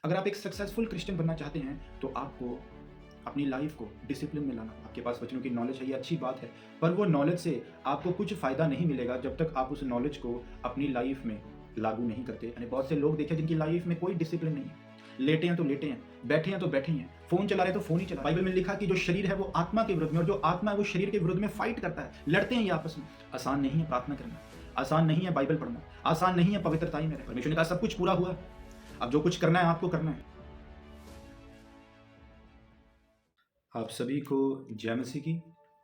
अगर आप एक सक्सेसफुल क्रिश्चियन बनना चाहते हैं तो आपको अपनी लाइफ को डिसिप्लिन में लाना। आपके पास वचनों की नॉलेज है, ये अच्छी बात है, पर वो नॉलेज से आपको कुछ फ़ायदा नहीं मिलेगा जब तक आप उस नॉलेज को अपनी लाइफ में लागू नहीं करते। यानी बहुत से लोग देखे जिनकी लाइफ में कोई डिसिप्लिन नहीं है। लेटे हैं तो लेटे हैं, बैठे हैं तो बैठे ही हैं, फ़ोन चला रहे हैं तो फ़ोन ही चला रहे हैं। बाइबल में लिखा कि जो शरीर है वो आत्मा के विरुद्ध में और जो आत्मा है वो शरीर के विरुद्ध में फाइट करता है, लड़ते हैं ये आपस में। आसान नहीं है प्रार्थना करना, आसान नहीं है बाइबल पढ़ना, आसान नहीं है पवित्रता में रहना। परमेश्वर ने कहा सब कुछ पूरा हुआ, अब जो कुछ करना है आपको करना है। आप सभी को जय मसीह की।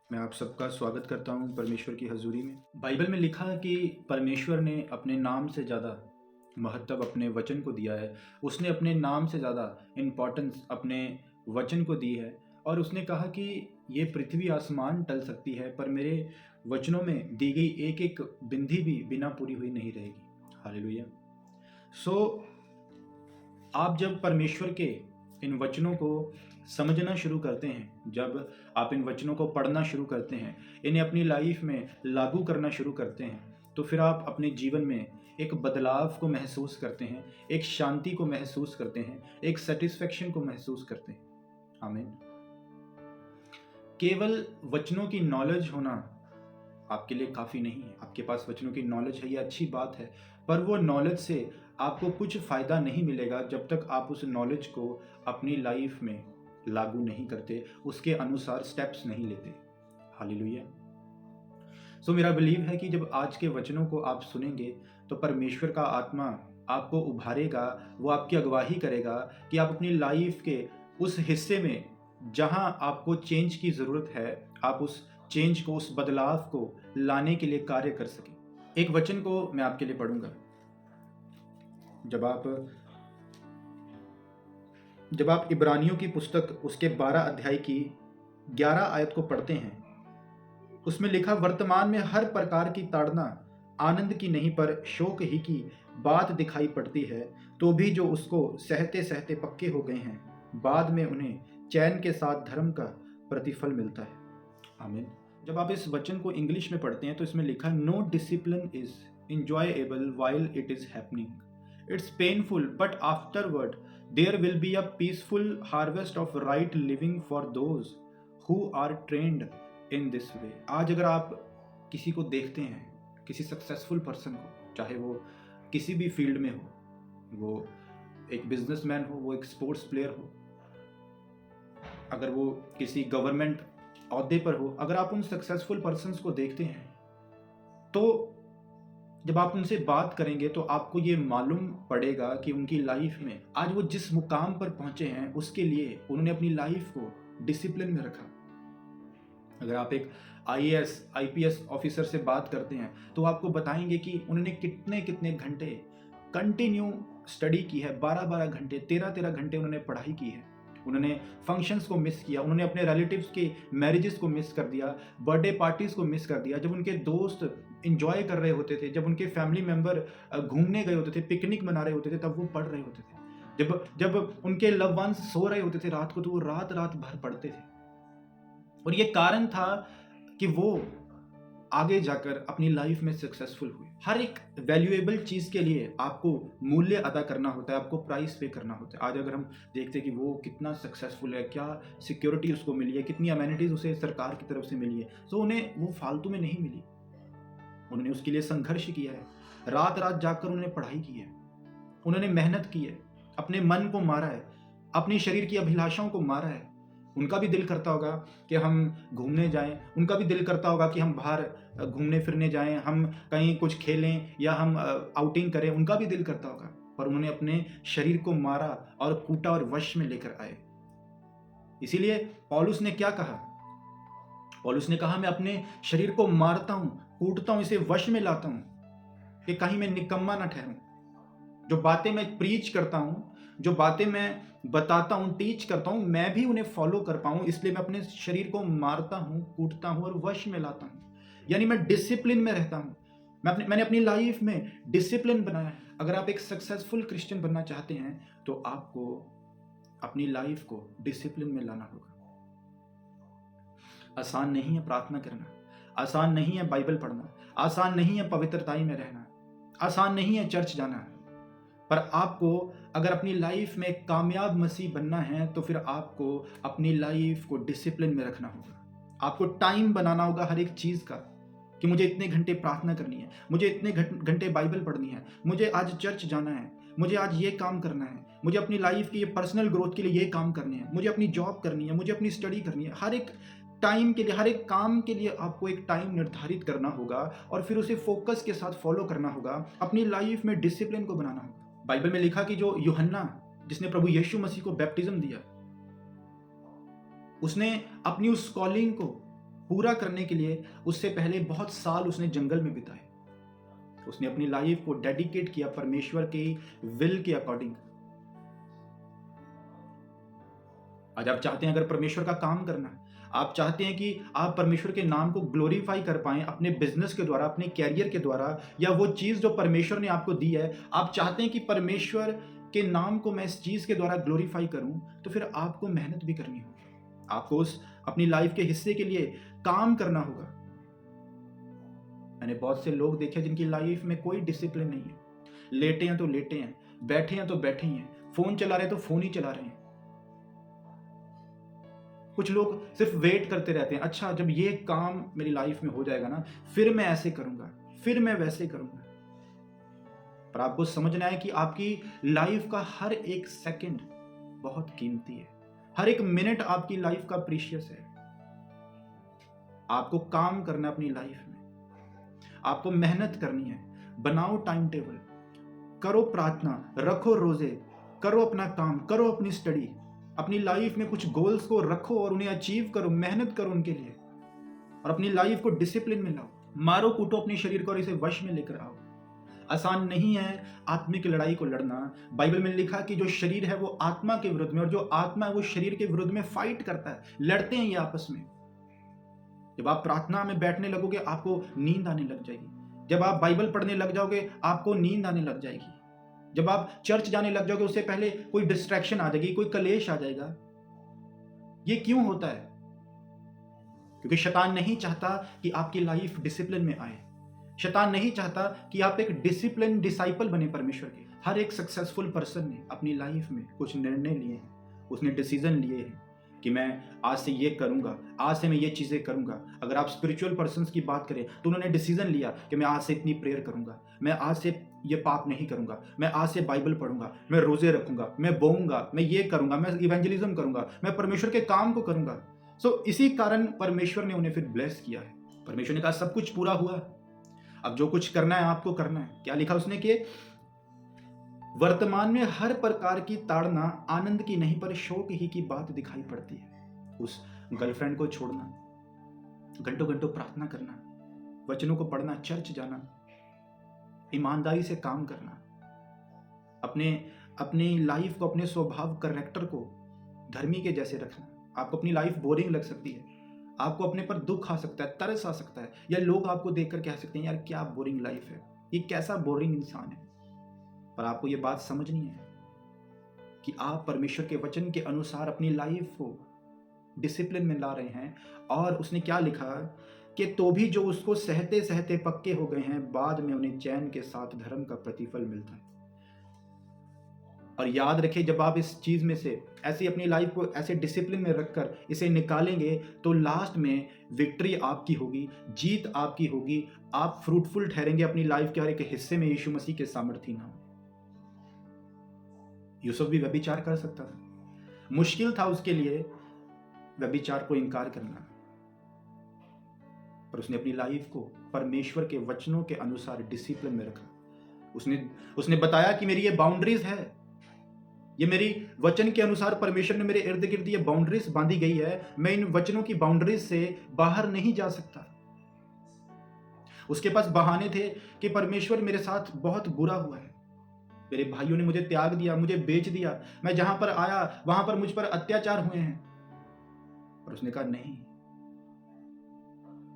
मैं आप सबका स्वागत करता हूं परमेश्वर की हजूरी में। बाइबल में लिखा है कि परमेश्वर ने अपने नाम से ज़्यादा महत्व अपने वचन को दिया है। उसने अपने नाम से ज़्यादा इम्पोर्टेंस अपने वचन को दी है और उसने कहा कि ये पृथ्वी आसमान टल सकती है पर मेरे वचनों में दी गई एक एक बिंदी भी बिना पूरी हुई नहीं रहेगी। हालेलुया। आप जब परमेश्वर के इन वचनों को समझना शुरू करते हैं, जब आप इन वचनों को पढ़ना शुरू करते हैं, इन्हें अपनी लाइफ में लागू करना शुरू करते हैं, तो फिर आप अपने जीवन में एक बदलाव को महसूस करते हैं, एक शांति को महसूस करते हैं, एक सेटिस्फेक्शन को महसूस करते हैं। आमीन। केवल वचनों की नॉलेज होना आपके लिए काफ़ी नहीं है। आपके पास वचनों की नॉलेज है, ये अच्छी बात है, पर वो नॉलेज से आपको कुछ फ़ायदा नहीं मिलेगा जब तक आप उस नॉलेज को अपनी लाइफ में लागू नहीं करते, उसके अनुसार स्टेप्स नहीं लेते। हालेलुया। मेरा बिलीव है कि जब आज के वचनों को आप सुनेंगे तो परमेश्वर का आत्मा आपको उभारेगा, वो आपकी अगुवाही करेगा कि आप अपनी लाइफ के उस हिस्से में जहां आपको चेंज की ज़रूरत है, आप उस चेंज को, उस बदलाव को लाने के लिए कार्य कर सकें। एक वचन को मैं आपके लिए पढ़ूंगा। जब आप इब्रानियों की पुस्तक उसके 12 अध्याय की 11 आयत को पढ़ते हैं, उसमें लिखा, वर्तमान में हर प्रकार की ताड़ना आनंद की नहीं पर शोक ही की बात दिखाई पड़ती है, तो भी जो उसको सहते सहते पक्के हो गए हैं, बाद में उन्हें चैन के साथ धर्म का प्रतिफल मिलता है। आमीन। जब आप इस वचन को इंग्लिश में पढ़ते हैं तो इसमें लिखा, no discipline is enjoyable while it is happening. It's painful, but afterward there will be a peaceful harvest of right living for those who are trained in this way. आज अगर आप किसी को देखते हैं, किसी सक्सेसफुल पर्सन को, चाहे वो किसी भी फील्ड में हो, वो एक बिजनेसमैन हो, वो एक स्पोर्ट्स प्लेयर हो, अगर वो किसी गवर्नमेंट ओहदे पर हो, अगर आप उन सक्सेसफुल पर्सन्स को देखते हैं तो जब आप उनसे बात करेंगे तो आपको ये मालूम पड़ेगा कि उनकी लाइफ में आज वो जिस मुकाम पर पहुंचे हैं उसके लिए उन्होंने अपनी लाइफ को डिसिप्लिन में रखा। अगर आप एक आईएएस आईपीएस ऑफिसर से बात करते हैं तो आपको बताएंगे कि उन्होंने कितने कितने घंटे कंटिन्यू स्टडी की है, 12-12 घंटे, 13-13 घंटे उन्होंने पढ़ाई की है। उन्होंने फंक्शंस को मिस किया, उन्होंने अपने रिलेटिव्स के मैरिजेस को मिस कर दिया, बर्थडे पार्टीज को मिस कर दिया। जब उनके दोस्त इंजॉय कर रहे होते थे, जब उनके फैमिली मेंबर घूमने गए होते थे, पिकनिक मना रहे होते थे, तब वो पढ़ रहे होते थे। जब जब उनके लव वंस सो रहे होते थे रात को, तो वो रात रात भर पढ़ते थे। और ये कारण था कि वो आगे जाकर अपनी लाइफ में सक्सेसफुल हुए। हर एक वैल्यूएबल चीज़ के लिए आपको मूल्य अदा करना होता है, आपको प्राइस पे करना होता है। आज अगर हम देखते हैं कि वो कितना सक्सेसफुल है, क्या सिक्योरिटी उसको मिली है, कितनी अमेनिटीज़ उसे सरकार की तरफ से मिली है, तो उन्हें वो फालतू में नहीं मिली। उन्होंने उसके लिए संघर्ष किया है, रात रात जाकर उन्होंने पढ़ाई की है, उन्होंने मेहनत की है, अपने मन को मारा है, अपने शरीर की अभिलाषाओं को मारा है। उनका भी दिल करता होगा कि हम घूमने जाएं, उनका भी दिल करता होगा कि हम बाहर घूमने फिरने जाएं, हम कहीं कुछ खेलें या हम आउटिंग करें, उनका भी दिल करता होगा। पर उन्होंने अपने शरीर को मारा और कूटा और वश में लेकर आए। इसीलिए पौलुस ने क्या कहा? पौलुस ने कहा, मैं अपने शरीर को मारता हूं, कूटता हूं, इसे वश में लाता हूं कि कहीं मैं निकम्मा ना ठहरूं। जो बातें मैं प्रीच करता हूं, जो बातें मैं बताता हूं, टीच करता हूं, मैं भी उन्हें फॉलो कर पाऊं, इसलिए मैं अपने शरीर को मारता हूं, कूटता हूं और वश में लाता हूं। यानी मैं डिसिप्लिन में रहता हूं। मैंने अपनी लाइफ में डिसिप्लिन बनाया है। अगर आप एक सक्सेसफुल क्रिश्चियन बनना चाहते हैं तो आपको अपनी लाइफ को डिसिप्लिन में लाना होगा। आसान नहीं है प्रार्थना करना, आसान नहीं है बाइबल पढ़ना, आसान नहीं है पवित्रताई में रहना, आसान नहीं है चर्च जाना, पर आपको अगर अपनी लाइफ में एक कामयाब मसीह बनना है तो फिर आपको अपनी लाइफ को डिसिप्लिन में रखना होगा। आपको टाइम बनाना होगा हर एक चीज़ का, कि मुझे इतने घंटे प्रार्थना करनी है, मुझे इतने घंटे बाइबल पढ़नी है, मुझे आज चर्च जाना है, मुझे आज ये काम करना है, मुझे अपनी लाइफ की ये पर्सनल ग्रोथ के लिए ये काम करने हैं, मुझे अपनी जॉब करनी है, मुझे अपनी स्टडी करनी है। हर एक टाइम के लिए, हर एक काम के लिए आपको एक टाइम निर्धारित करना होगा और फिर उसे फोकस के साथ फॉलो करना होगा। अपनी लाइफ में डिसिप्लिन को बनाना होगा। बाइबल में लिखा कि जो यूहन्ना, जिसने प्रभु यीशु मसीह को बैप्टिज्म दिया, उसने अपनी उस कॉलिंग को पूरा करने के लिए उससे पहले बहुत साल उसने जंगल में बिताए। उसने अपनी लाइफ को डेडिकेट किया परमेश्वर के विल के अकॉर्डिंग। आज आप चाहते हैं अगर परमेश्वर का काम करना, आप चाहते हैं कि आप परमेश्वर के नाम को ग्लोरीफाई कर पाएं अपने बिजनेस के द्वारा, अपने कैरियर के द्वारा, या वो चीज़ जो परमेश्वर ने आपको दी है, आप चाहते हैं कि परमेश्वर के नाम को मैं इस चीज़ के द्वारा ग्लोरीफाई करूं, तो फिर आपको मेहनत भी करनी होगी। आपको उस अपनी लाइफ के हिस्से के लिए काम करना होगा। मैंने बहुत से लोग देखे जिनकी लाइफ में कोई डिसिप्लिन नहीं है। लेटे हैं तो लेटे हैं, बैठे हैं तो बैठे ही हैं, फोन चला रहे हैं तो फोन ही चला रहे हैं। कुछ लोग सिर्फ वेट करते रहते हैं, अच्छा जब ये काम मेरी लाइफ में हो जाएगा ना, फिर मैं ऐसे करूंगा, फिर मैं वैसे करूंगा। पर आपको समझना है कि आपकी लाइफ का हर एक सेकंड बहुत कीमती है, हर एक मिनट आपकी लाइफ का प्रीशियस है। आपको काम करना अपनी लाइफ में, आपको मेहनत करनी है। बनाओ टाइम टेबल, करो प्रार्थना, रखो रोजे, करो अपना काम, करो अपनी स्टडी, अपनी लाइफ में कुछ गोल्स को रखो और उन्हें अचीव करो, मेहनत करो उनके लिए, और अपनी लाइफ को डिसिप्लिन में लाओ। मारो कूटो अपने शरीर को और इसे वश में लेकर आओ। आसान नहीं है आत्मिक लड़ाई को लड़ना। बाइबल में लिखा कि जो शरीर है वो आत्मा के विरुद्ध में, और जो आत्मा है वो शरीर के विरुद्ध में फाइट करता है, लड़ते हैं ये आपस में। जब आप प्रार्थना में बैठने लगोगे आपको नींद आने लग जाएगी। जब आप बाइबल पढ़ने लग जाओगे आपको नींद आने लग जाएगी। जब आप चर्च जाने लग जाओगे उससे पहले कोई डिस्ट्रैक्शन आ जाएगी, कोई कलेश आ जाएगा। ये क्यों होता है? क्योंकि शैतान नहीं चाहता कि आपकी लाइफ डिसिप्लिन में आए। शैतान नहीं चाहता कि आप एक डिसिप्लिन डिसाइपल बने परमेश्वर के। हर एक सक्सेसफुल पर्सन ने अपनी लाइफ में कुछ निर्णय लिए हैं, उसने डिसीजन लिए हैं कि मैं आज से ये करूंगा, आज से मैं ये चीज़ें करूंगा। अगर आप स्पिरिचुअल पर्सन्स की बात करें तो उन्होंने डिसीजन लिया कि मैं आज से इतनी प्रेयर करूंगा, मैं आज से ये पाप नहीं करूंगा, मैं आज से बाइबल पढ़ूंगा, मैं रोजे रखूंगा, मैं बोऊंगा, मैं ये करूंगा, मैं इवेंजलिज्म करूंगा, मैं परमेश्वर के काम को करूंगा। इसी कारण परमेश्वर ने उन्हें फिर ब्लेस किया है। परमेश्वर ने कहा सब कुछ पूरा हुआ, अब जो कुछ करना है आपको करना है। क्या लिखा उसने कि वर्तमान में हर प्रकार की ताड़ना आनंद की नहीं पर शोक ही की बात दिखाई पड़ती है। उस गर्लफ्रेंड को छोड़ना, घंटों घंटों प्रार्थना करना, वचनों को पढ़ना, चर्च जाना, ईमानदारी से काम करना, अपनी लाइफ को, अपने स्वभाव कैरेक्टर को धर्मी के जैसे रखना। आपको अपनी लाइफ बोरिंग लग सकती है, आपको अपने पर दुख आ सकता है, तरस आ सकता है, या लोग आपको देखकर कह सकते हैं यार क्या बोरिंग लाइफ है, ये कैसा बोरिंग इंसान है। पर आपको ये बात समझनी है कि आप परमेश्वर के वचन के अनुसार अपनी लाइफ को डिसिप्लिन में ला रहे हैं। और उसने क्या लिखा कि तो भी जो उसको सहते सहते पक्के हो गए हैं, बाद में उन्हें चैन के साथ धर्म का प्रतिफल मिलता है। और याद रखें, जब आप इस चीज में से ऐसी अपनी लाइफ को ऐसे डिसिप्लिन में रखकर इसे निकालेंगे तो लास्ट में विक्ट्री आपकी होगी, जीत आपकी होगी। आप फ्रूटफुल ठहरेंगे अपनी लाइफ के हर एक हिस्से में यीशु मसीह के सामर्थ्य नाम। यूसुफ भी व्यभिचार कर सकता था, मुश्किल था उसके लिए व्यभिचार को इनकार करना, पर उसने अपनी लाइफ को परमेश्वर के वचनों के अनुसार डिसिप्लिन में रखा। उसने बताया कि मेरी ये बाउंड्रीज है, ये मेरी वचन के अनुसार परमेश्वर ने मेरे इर्द गिर्द ये बाउंड्रीज बांधी गई है, मैं इन वचनों की बाउंड्रीज से बाहर नहीं जा सकता। उसके पास बहाने थे कि परमेश्वर मेरे साथ बहुत बुरा हुआ है, मेरे भाइयों ने मुझे त्याग दिया, मुझे बेच दिया, मैं जहां पर आया वहां पर मुझ पर अत्याचार हुए हैं। और उसने कहा नहीं,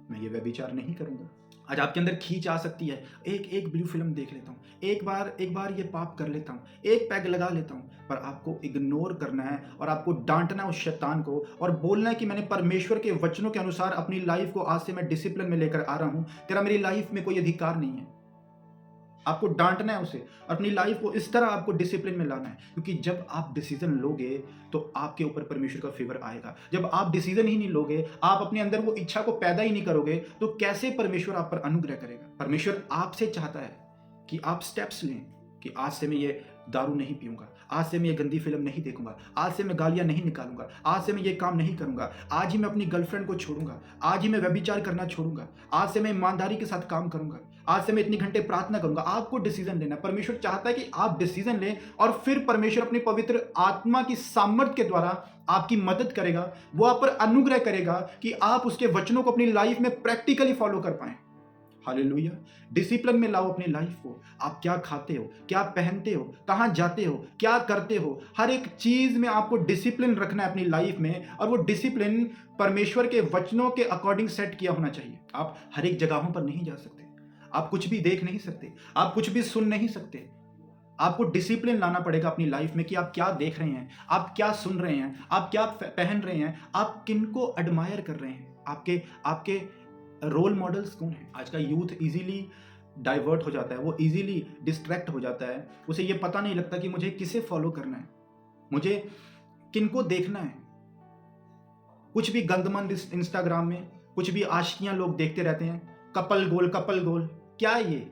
मैं ये व्यभिचार नहीं करूंगा। आज आपके अंदर खींच आ सकती है, एक ब्लू फिल्म देख लेता हूँ, एक बार ये पाप कर लेता हूँ, एक पैग लगा लेता हूँ। पर आपको इग्नोर करना है और आपको डांटना है उस शैतान को और बोलना है कि मैंने परमेश्वर के वचनों के अनुसार अपनी लाइफ को आज से मैं डिसिप्लिन में लेकर आ रहा हूँ, तेरा मेरी लाइफ में कोई अधिकार नहीं है। आपको डांटना है उसे, और अपनी लाइफ को इस तरह आपको डिसिप्लिन में लाना है, क्योंकि जब आप डिसीजन लोगे तो आपके ऊपर परमेश्वर का फेवर आएगा। जब आप डिसीजन ही नहीं लोगे, आप अपने अंदर वो इच्छा को पैदा ही नहीं करोगे, तो कैसे परमेश्वर आप पर अनुग्रह करेगा? परमेश्वर आपसे चाहता है कि आप स्टेप्स लें, कि आज से मैं ये दारू नहीं पीऊंगा, आज से मैं ये गंदी फिल्म नहीं देखूंगा, आज से मैं गालियां नहीं निकालूंगा, आज से मैं ये काम नहीं करूंगा, आज ही मैं अपनी गर्लफ्रेंड को छोड़ूंगा, आज ही मैं व्यभिचार करना छोड़ूंगा, आज से मैं ईमानदारी के साथ काम करूंगा, आज से मैं इतनी घंटे प्रार्थना करूंगा। आपको डिसीजन लेना है। परमेश्वर चाहता है कि आप डिसीजन लें, और फिर परमेश्वर अपनी पवित्र आत्मा की सामर्थ्य के द्वारा आपकी मदद करेगा। वो आप पर अनुग्रह करेगा कि आप उसके वचनों को अपनी लाइफ में प्रैक्टिकली फॉलो कर पाएं। हालेलुया। डिसिप्लिन में लाओ अपनी लाइफ को। आप क्या खाते हो, क्या पहनते हो, कहां जाते हो, क्या करते हो, हर एक चीज में आपको डिसिप्लिन रखना है अपनी लाइफ में, और वो डिसिप्लिन परमेश्वर के वचनों के अकॉर्डिंग सेट किया होना चाहिए। आप हर एक जगहों पर नहीं जा सकते, आप कुछ भी देख नहीं सकते, आप कुछ भी सुन नहीं सकते। आपको डिसिप्लिन लाना पड़ेगा अपनी लाइफ में कि आप क्या देख रहे हैं, आप क्या सुन रहे हैं, आप क्या पहन रहे हैं, आप किनको एडमायर कर रहे हैं, आपके आपके रोल मॉडल्स कौन है। आज का यूथ इजीली डाइवर्ट हो जाता है, वो इजीली डिस्ट्रैक्ट हो जाता है, उसे ये पता नहीं लगता कि मुझे किसे फॉलो करना है, मुझे किनको देखना है। कुछ भी गंदमंद इंस्टाग्राम में कुछ भी आशिकियां लोग देखते रहते हैं, कपल गोल, क्या है ये?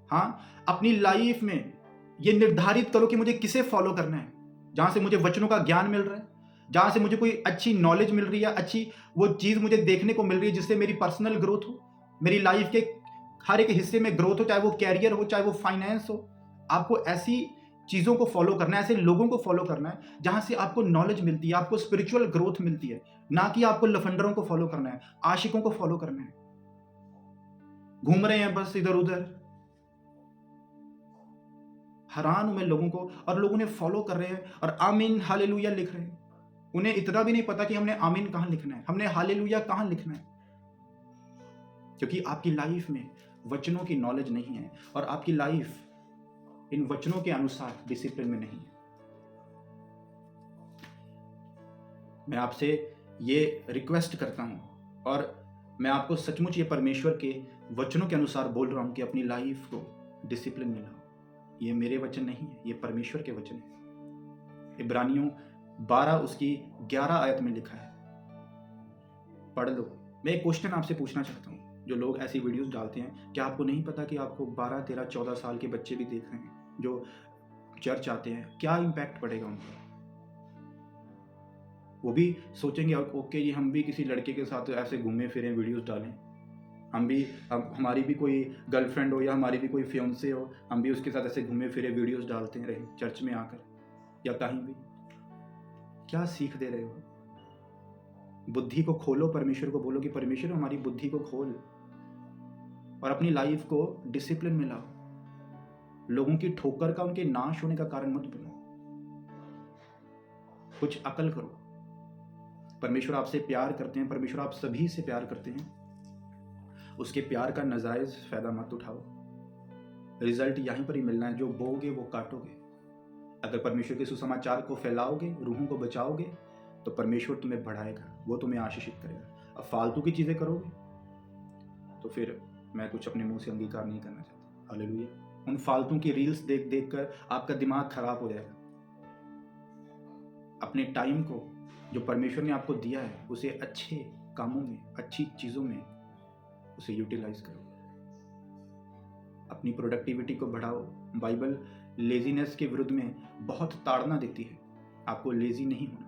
हाँ, अपनी लाइफ में ये निर्धारित करो कि मुझे किसे फॉलो करना है, जहां से मुझे वचनों का ज्ञान मिल रहा है, जहां से मुझे कोई अच्छी नॉलेज मिल रही है, अच्छी वो चीज मुझे देखने को मिल रही है जिससे मेरी पर्सनल ग्रोथ हो, मेरी लाइफ के हर एक हिस्से में ग्रोथ हो, चाहे वो कैरियर हो, चाहे वो फाइनेंस हो। आपको ऐसी चीजों को फॉलो करना है, ऐसे लोगों को फॉलो करना है जहां से आपको नॉलेज मिलती है, आपको स्पिरिचुअल ग्रोथ मिलती है, ना कि आपको लफंडरों को फॉलो करना है, आशिकों को फॉलो करना है। घूम रहे हैं बस इधर उधर। हैरान हूं मैं लोगों को, और लोग उन्हें फॉलो कर रहे हैं और आमीन हालेलुया लिख रहे हैं। उन्हें इतना भी नहीं पता कि हमने आमीन कहां लिखना है, हमने हालेलुया कहां लिखना है, क्योंकि आपकी लाइफ में वचनों की नॉलेज नहीं है और आपकी लाइफ इन वचनों के अनुसार डिसिप्लिन में नहीं है। मैं आपसे ये रिक्वेस्ट करता हूं, और मैं आपको सचमुच ये परमेश्वर के वचनों के अनुसार बोल रहा हूं कि अपनी लाइफ को डिसिप्लिन में लाओ। ये मेरे वचन नहीं है, ये परमेश्वर के वचन है। इब्रानियों 12 उसकी 11 आयत में लिखा है, पढ़ लो। मैं एक क्वेश्चन आपसे पूछना चाहता हूँ, जो लोग ऐसी वीडियोस डालते हैं, क्या आपको नहीं पता कि आपको 12, 13, 14 साल के बच्चे भी देख रहे हैं जो चर्च आते हैं? क्या इम्पैक्ट पड़ेगा उन पर? वो भी सोचेंगे ओके ये हम भी किसी लड़के के साथ ऐसे घूमे फिरें, वीडियोस डालें, हमारी भी कोई गर्लफ्रेंड हो या हमारी भी कोई फियांसे हो, हम भी उसके साथ ऐसे घूमे फिरे वीडियोस डालते रहे चर्च में आकर या कहीं भी। क्या सीख दे रहे हो? बुद्धि को खोलो, परमेश्वर को बोलो कि परमेश्वर हमारी बुद्धि को खोल, और अपनी लाइफ को डिसिप्लिन में लाओ। लोगों की ठोकर का, उनके नाश होने का कारण मत बनो। कुछ अकल करो। परमेश्वर आपसे प्यार करते हैं, परमेश्वर आप सभी से प्यार करते हैं। उसके प्यार का नाजायज फायदा मत उठाओ। रिजल्ट यहीं पर ही मिलना है, जो बोओगे वो काटोगे। अगर परमेश्वर के सुसमाचार को फैलाओगे, रूहों को बचाओगे, तो परमेश्वर तुम्हें बढ़ाएगा, वो तुम्हें आशीषित करेगा। अब फालतू की चीजें करोगे तो फिर मैं कुछ अपने मुंह से अंगीकार नहीं करना चाहता। हालेलुया। उन फालतू की रील्स देख देख कर आपका दिमाग खराब हो जाएगा। अपने टाइम को जो परमेश्वर ने आपको दिया है उसे अच्छे कामों में, अच्छी चीजों में उसे यूटिलाइज करो। अपनी प्रोडक्टिविटी को बढ़ाओ। बाइबल लेजीनेस के विरुद्ध में बहुत ताड़ना देती है। आपको लेजी नहीं होना,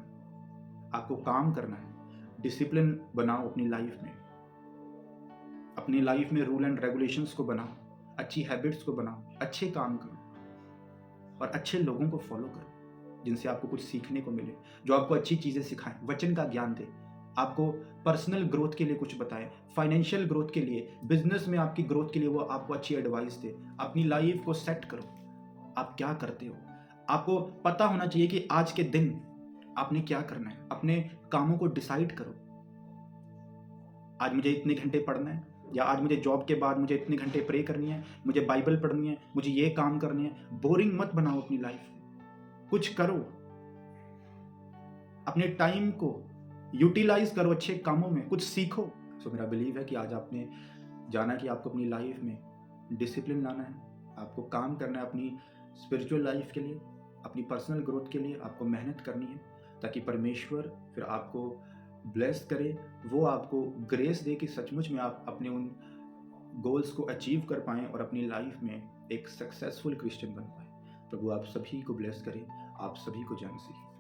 आपको काम करना है। डिसिप्लिन बनाओ अपनी लाइफ में, अपनी लाइफ में रूल एंड रेगुलेशंस को बनाओ, अच्छी हैबिट्स को बनाओ, अच्छे काम करो और अच्छे लोगों को फॉलो करो जिनसे आपको कुछ सीखने को मिले, जो आपको अच्छी चीजें सिखाएं, वचन का ज्ञान दे, आपको पर्सनल ग्रोथ के लिए कुछ बताएं, फाइनेंशियल ग्रोथ के लिए, बिजनेस में आपकी ग्रोथ के लिए वो आपको अच्छी एडवाइस दे। अपनी लाइफ को सेट करो। आप क्या करते हो, आपको पता होना चाहिए कि आज के दिन आपने क्या करना है। अपने कामों को डिसाइड करो। आज मुझे इतने घंटे पढ़ना है, या आज मुझे जॉब के बाद मुझे इतने घंटे प्रे करनी है, मुझे बाइबल पढ़नी है, मुझे ये काम करनी है। बोरिंग मत बनाओ अपनी लाइफ, कुछ करो। अपने टाइम को यूटिलाइज करो अच्छे कामों में, कुछ सीखो। सो मेरा बिलीव है कि आज आपने जाना कि आपको अपनी लाइफ में डिसिप्लिन लाना है, आपको काम करना है अपनी स्पिरिचुअल लाइफ के लिए, अपनी पर्सनल ग्रोथ के लिए आपको मेहनत करनी है, ताकि परमेश्वर फिर आपको ब्लेस करे, वो आपको ग्रेस दे कि सचमुच में आप अपने उन गोल्स को अचीव कर पाएँ और अपनी लाइफ में एक सक्सेसफुल क्रिश्चियन बन पाएँ। प्रभु आप सभी को ब्लेस करे, आप सभी को जय मसीह।